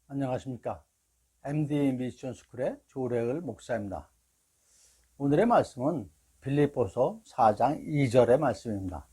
안녕하십니까. MD 미션 스쿨의 조래을 목사입니다. 오늘의 말씀은 빌립보서 4장 2절의 말씀입니다.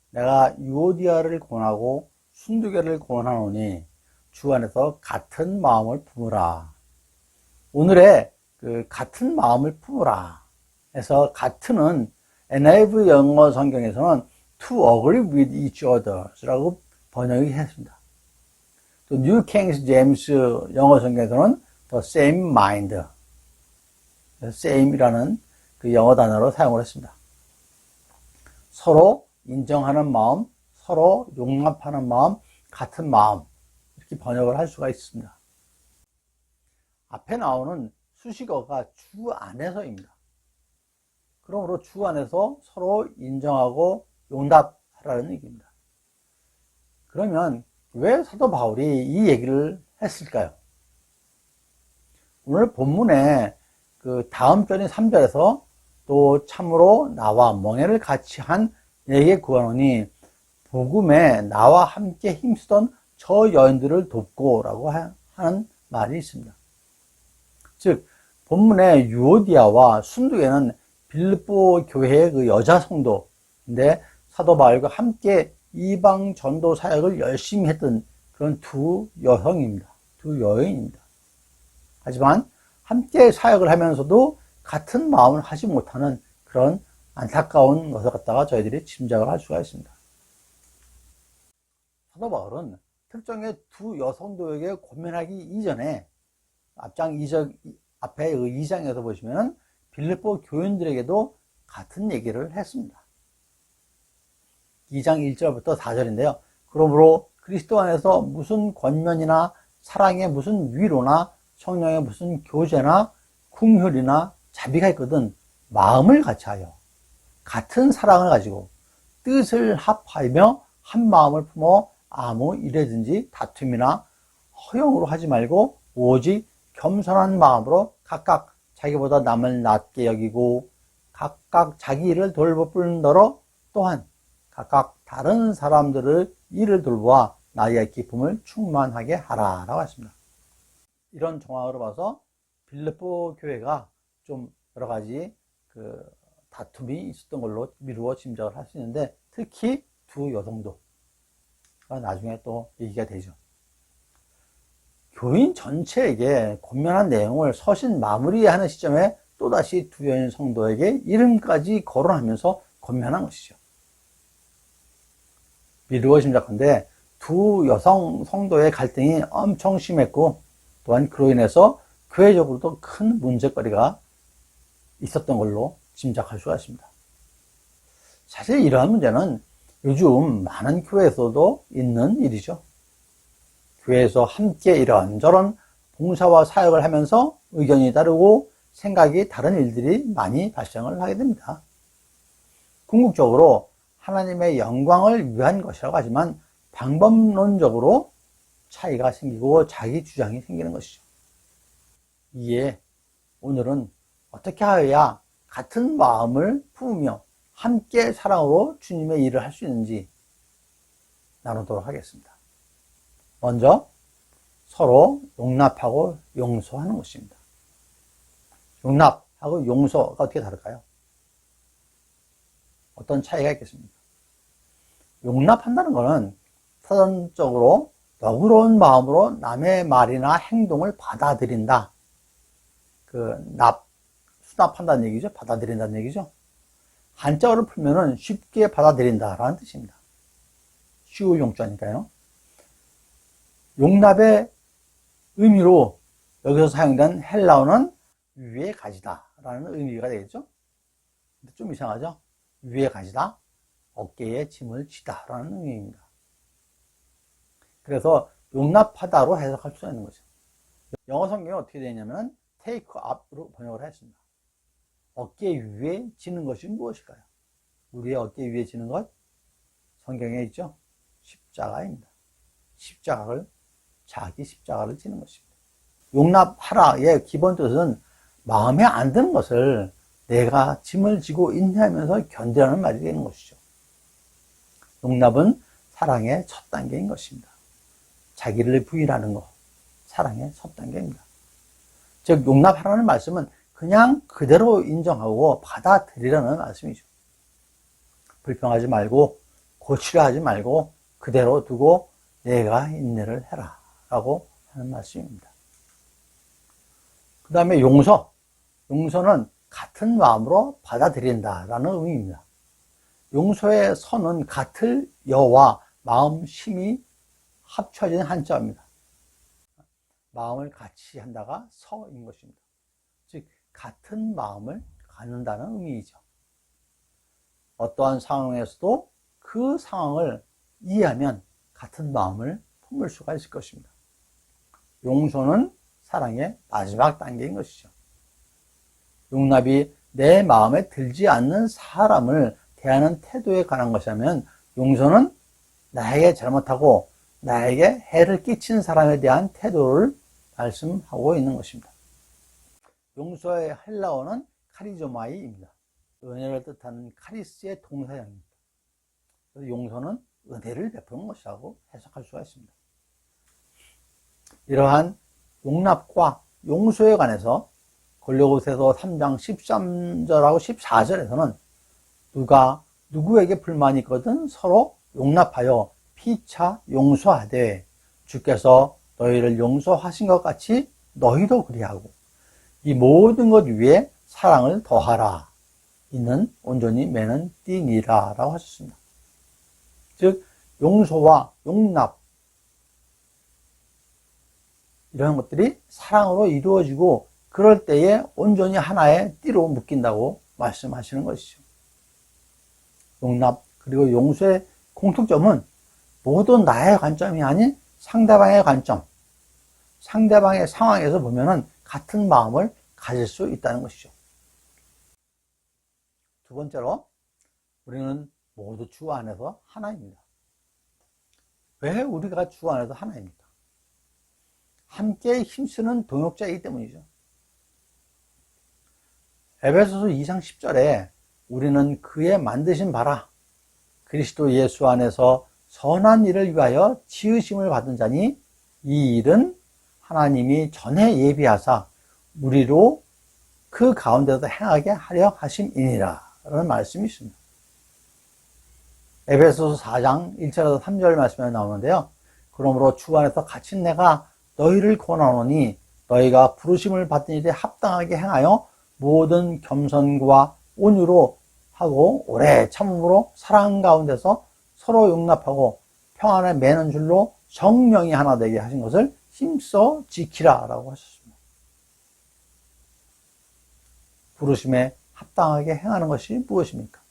내가 유오디아를 권하고 순두개를 권하노니 주 안에서 같은 마음을 품으라. 오늘의 같은 마음을 품으라 해서 같은은 NIV 영어 성경에서는 to agree with each other 라고 번역이 했습니다. 또 뉴 킹 제임스 영어 성경에서는 the same mind, same이라는 그 영어 단어로 사용을 했습니다. 서로 인정하는 마음, 서로 용납하는 마음, 같은 마음, 이렇게 번역을 할 수가 있습니다. 앞에 나오는 수식어가 주 안에서입니다. 그러므로 주 안에서 서로 인정하고 용납하라는 얘기입니다. 그러면 왜 사도 바울이 이 얘기를 했을까요? 오늘 본문에 그 다음 절인 3절에서 또 참으로 나와 멍에를 같이 한 내게 구하노니 복음에 나와 함께 힘쓰던 저 여인들을 돕고 라고 하는 말이 있습니다. 즉 본문의 유오디아와 순두개는 빌립보 교회의 그 여자 성도인데 사도 바울과 함께 이방 전도 사역을 열심히 했던 그런 두 여성입니다. 두 여인입니다. 하지만 함께 사역을 하면서도 같은 마음을 하지 못하는 그런 안타까운 것을 갖다가 저희들이 짐작을 할 수가 있습니다. 사도 바울은 특정의 두 여성도에게 고면하기 이전에 앞에 2장에서 보시면 빌립보 교인들에게도 같은 얘기를 했습니다. 2장 1절부터 4절인데요. 그러므로 그리스도 안에서 무슨 권면이나 사랑의 무슨 위로나 성령의 무슨 교제나 긍휼이나 자비가 있거든 마음을 같이하여 같은 사랑을 가지고 뜻을 합하며 한 마음을 품어 아무 일에든지 다툼이나 허용으로 하지 말고 오직 겸손한 마음으로 각각 자기보다 남을 낮게 여기고 각각 자기 일을 돌볼 뿐더러 또한 각각 다른 사람들의 일을 돌보아 나의 기쁨을 충만하게 하라라고 했습니다. 이런 정황으로 봐서 빌립보 교회가 좀 여러 가지 다툼이 있었던 걸로 미루어 짐작을 할 수 있는데 특히 두 여성도가 나중에 또 얘기가 되죠. 교인 전체에게 권면한 내용을 서신 마무리하는 시점에 또다시 두 여인 성도에게 이름까지 거론하면서 권면한 것이죠. 미루어 짐작한데 두 여성 성도의 갈등이 엄청 심했고 또한 그로 인해서 교회적으로도 큰 문제거리가 있었던 걸로 짐작할 수가 있습니다. 사실 이러한 문제는 요즘 많은 교회에서도 있는 일이죠. 교회에서 함께 이런저런 봉사와 사역을 하면서 의견이 다르고 생각이 다른 일들이 많이 발생을 하게 됩니다. 궁극적으로 하나님의 영광을 위한 것이라고 하지만 방법론적으로 차이가 생기고 자기 주장이 생기는 것이죠. 이에 오늘은 어떻게 하여야 같은 마음을 품으며 함께 사랑으로 주님의 일을 할 수 있는지 나누도록 하겠습니다. 먼저 서로 용납하고 용서하는 것입니다. 용납하고 용서가 어떻게 다를까요? 어떤 차이가 있겠습니까? 용납한다는 것은 사전적으로 너그러운 마음으로 남의 말이나 행동을 받아들인다. 수납한다는 얘기죠. 받아들인다는 얘기죠. 한자어를 풀면은 쉽게 받아들인다라는 뜻입니다. 쉬울 용자니까요. 용납의 의미로 여기서 사용된 헬라어는 위에 가지다라는 의미가 되겠죠. 근데 좀 이상하죠? 위에 가지다, 어깨에 짐을 지다라는 의미입니다. 그래서 용납하다로 해석할 수 있는 거죠. 영어 성경에 어떻게 되냐면 take up으로 번역을 했습니다. 어깨 위에 지는 것이 무엇일까요? 우리의 어깨 위에 지는 것? 성경에 있죠? 십자가입니다. 자기 십자가를 지는 것입니다. 용납하라의 기본 뜻은 마음에 안 드는 것을 내가 짐을 지고 인내하면서 견디라는 말이 되는 것이죠. 용납은 사랑의 첫 단계인 것입니다. 자기를 부인하는 것, 사랑의 첫 단계입니다. 즉 용납하라는 말씀은 그냥 그대로 인정하고 받아들이라는 말씀이죠. 불평하지 말고 고치려 하지 말고 그대로 두고 내가 인내를 해라 라고 하는 말씀입니다. 그 다음에 용서. 용서는 같은 마음으로 받아들인다라는 의미입니다. 용서의 서는 같을 여와 마음 심이 합쳐진 한자입니다. 마음을 같이 한다가 서인 것입니다. 즉 같은 마음을 갖는다는 의미이죠. 어떠한 상황에서도 그 상황을 이해하면 같은 마음을 품을 수가 있을 것입니다. 용서는 사랑의 마지막 단계인 것이죠. 용납이 내 마음에 들지 않는 사람을 대하는 태도에 관한 것이라면, 용서는 나에게 잘못하고 나에게 해를 끼친 사람에 대한 태도를 말씀하고 있는 것입니다. 용서의 헬라어는 카리조마이입니다. 은혜를 뜻하는 카리스의 동사형입니다. 그래서 용서는 은혜를 베푸는 것이라고 해석할 수가 있습니다. 이러한 용납과 용서에 관해서 골로새서 3장 13절하고 14절에서는 누가 누구에게 불만이 있거든 서로 용납하여 피차 용서하되 주께서 너희를 용서하신 것 같이 너희도 그리하고 이 모든 것 위에 사랑을 더하라. 이는 온전히 매는 띠니라 라고 하셨습니다. 즉 용서와 용납 이런 것들이 사랑으로 이루어지고 그럴 때에 온전히 하나의 띠로 묶인다고 말씀하시는 것이죠. 용납 그리고 용서의 공통점은 모두 나의 관점이 아닌 상대방의 관점, 상대방의 상황에서 보면은 같은 마음을 가질 수 있다는 것이죠. 두 번째로, 우리는 모두 주 안에서 하나입니다. 왜 우리가 주 안에서 하나입니까? 함께 힘쓰는 동역자이기 때문이죠. 에베소서 2장 10절에 우리는 그의 만드신 바라 그리스도 예수 안에서 선한 일을 위하여 지으심을 받은 자니 이 일은 하나님이 전에 예비하사 우리로 그 가운데서 행하게 하려 하심이니라 라는 말씀이 있습니다. 에베소서 4장 1절에서 3절 말씀에 나오는데요. 그러므로 주 안에서 갇힌 내가 너희를 권하노니 너희가 부르심을 받은 일에 합당하게 행하여 모든 겸손과 온유로 하고 오래 참음으로 사랑 가운데서 서로 용납하고 평안에 매는 줄로 성령이 하나 되게 하신 것을 힘써 지키라 라고 하셨습니다. 부르심에 합당하게 행하는 것이 무엇입니까?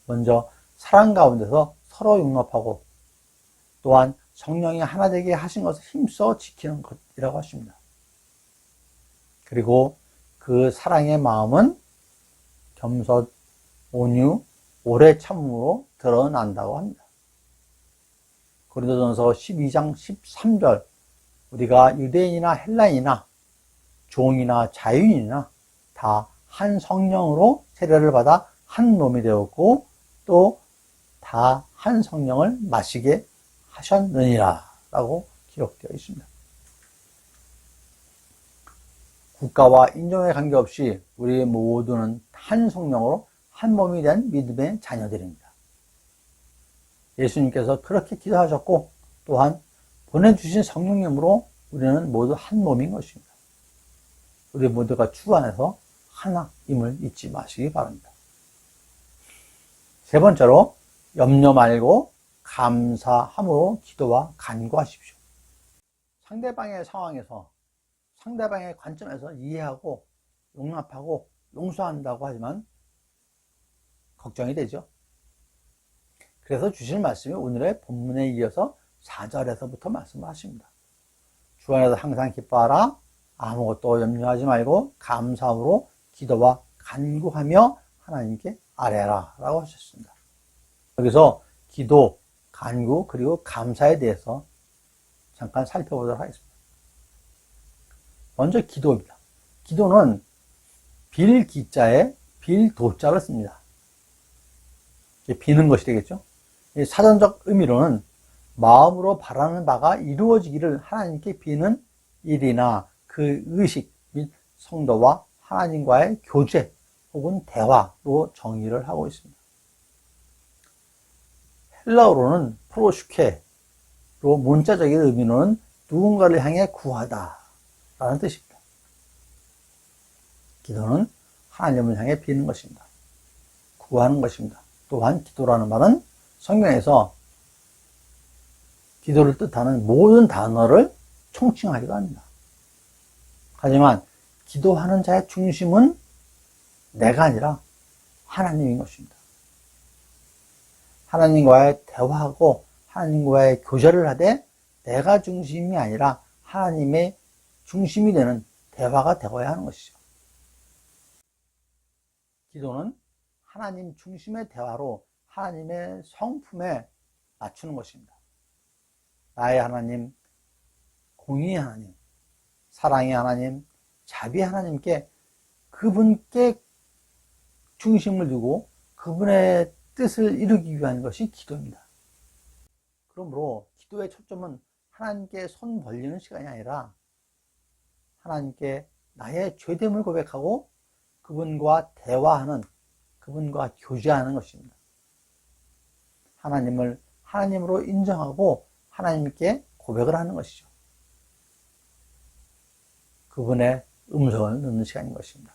먼저 사랑 가운데서 서로 용납하고 또한 성령이 하나 되게 하신 것을 힘써 지키는 것이라고 하십니다. 그리고 그 사랑의 마음은 겸손, 온유, 오래 참음으로 드러난다고 합니다. 고린도전서 12장 13절 우리가 유대인이나 헬라인이나 종이나 자유인이나 다 한 성령으로 세례를 받아 한 몸이 되었고 또 다 한 성령을 마시게 하셨느니라 라고 기록되어 있습니다. 국가와 인종에 관계없이 우리 모두는 한 성령으로 한 몸이 된 믿음의 자녀들입니다. 예수님께서 그렇게 기도하셨고 또한 보내주신 성령님으로 우리는 모두 한 몸인 것입니다. 우리 모두가 주 안에서 하나임을 잊지 마시기 바랍니다. 세 번째로 염려 말고 감사함으로 기도와 간구하십시오. 상대방의 상황에서 상대방의 관점에서 이해하고 용납하고 용서한다고 하지만 걱정이 되죠. 그래서 주실 말씀이 오늘의 본문에 이어서 4절에서부터 말씀을 하십니다. 주 안에서 항상 기뻐하라. 아무것도 염려하지 말고 감사함으로 기도와 간구하며 하나님께 아뢰라 라고 하셨습니다. 여기서 기도, 간구, 그리고 감사에 대해서 잠깐 살펴보도록 하겠습니다. 먼저 기도입니다. 기도는 빌기자에 빌도자를 씁니다. 비는 것이 되겠죠. 사전적 의미로는 마음으로 바라는 바가 이루어지기를 하나님께 비는 일이나 그 의식 및 성도와 하나님과의 교제 혹은 대화로 정의를 하고 있습니다. 헬라어로는 프로슈케로 문자적인 의미로는 누군가를 향해 구하다 라는 뜻입니다. 기도는 하나님을 향해 비는 것입니다. 구하는 것입니다. 또한 기도라는 말은 성경에서 기도를 뜻하는 모든 단어를 총칭하기도 합니다. 하지만 기도하는 자의 중심은 내가 아니라 하나님인 것입니다. 하나님과의 대화하고 하나님과의 교제를 하되 내가 중심이 아니라 하나님의 중심이 되는 대화가 되어야 하는 것이죠. 기도는 하나님 중심의 대화로 하나님의 성품에 맞추는 것입니다. 나의 하나님, 공의의 하나님, 사랑의 하나님, 자비의 하나님께 그분께 중심을 두고 그분의 뜻을 이루기 위한 것이 기도입니다. 그러므로 기도의 초점은 하나님께 손 벌리는 시간이 아니라 하나님께 나의 죄됨을 고백하고 그분과 대화하는, 그분과 교제하는 것입니다. 하나님을 하나님으로 인정하고 하나님께 고백을 하는 것이죠. 그분의 음성을 듣는 시간인 것입니다.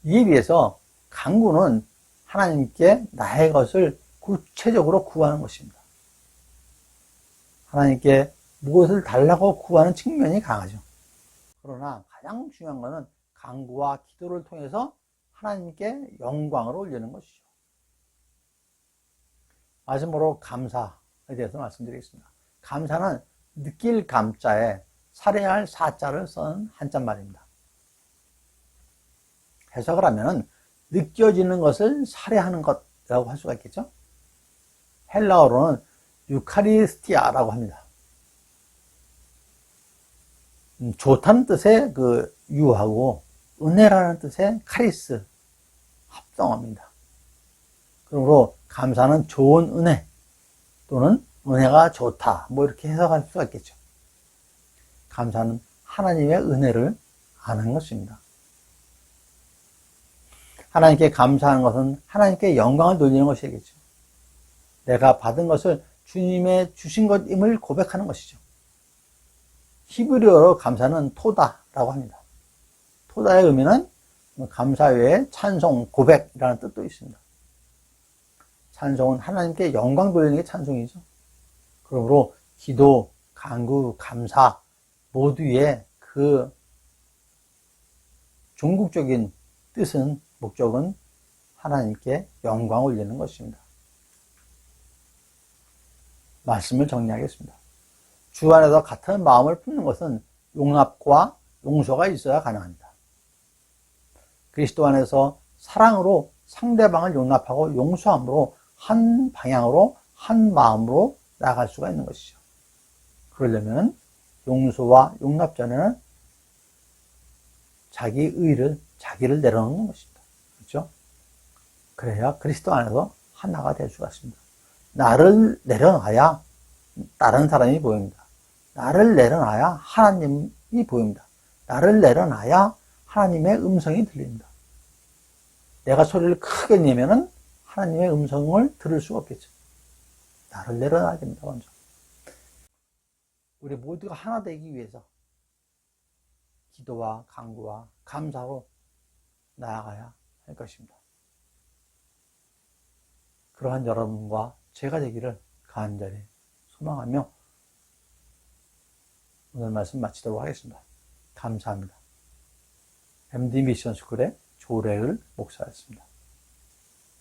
이에 비해서 간구는 하나님께 나의 것을 구체적으로 구하는 것입니다. 하나님께 무엇을 달라고 구하는 측면이 강하죠. 그러나 가장 중요한 것은 간구와 기도를 통해서 하나님께 영광을 올리는 것이죠. 마지막으로 감사에 대해서 말씀드리겠습니다. 감사는 느낄 감자에 살해할 사자를 쓴 한자말입니다. 해석을 하면 느껴지는 것을 살해하는 것이라고 할 수가 있겠죠. 헬라어로는 유카리스티아라고 합니다. 좋다는 뜻의 그 유하고 은혜라는 뜻의 카리스 합성어입니다. 그러므로 감사는 좋은 은혜 또는 은혜가 좋다 뭐 이렇게 해석할 수가 있겠죠. 감사는 하나님의 은혜를 아는 것입니다. 하나님께 감사하는 것은 하나님께 영광을 돌리는 것이겠죠. 내가 받은 것을 주님의 주신 것임을 고백하는 것이죠. 히브리어로 감사는 토다라고 합니다. 토다의 의미는 감사 외에 찬송, 고백이라는 뜻도 있습니다. 찬송은 하나님께 영광 돌리는 게 찬송이죠. 그러므로 기도, 간구, 감사 모두의 그 궁극적인 뜻은, 목적은 하나님께 영광을 올리는 것입니다. 말씀을 정리하겠습니다. 주 안에서 같은 마음을 품는 것은 용납과 용서가 있어야 가능합니다. 그리스도 안에서 사랑으로 상대방을 용납하고 용서함으로 한 방향으로 한 마음으로 나아갈 수가 있는 것이죠. 그러려면 용서와 용납 전에는 자기 의를, 자기를 내려놓는 것입니다. 그렇죠? 그래야 그리스도 안에서 하나가 될 수가 있습니다. 나를 내려놔야 다른 사람이 보입니다. 나를 내려놔야 하나님이 보입니다. 나를 내려놔야 하나님의 음성이 들립니다. 내가 소리를 크게 내면은 하나님의 음성을 들을 수가 없겠죠. 나를 내려놔야 됩니다, 먼저. 우리 모두가 하나 되기 위해서 기도와 간구와 감사로 나아가야 할 것입니다. 그러한 여러분과 제가 되기를 간절히 소망하며 오늘 말씀 마치도록 하겠습니다. 감사합니다. MD 미션 스쿨의 조래을 목사였습니다.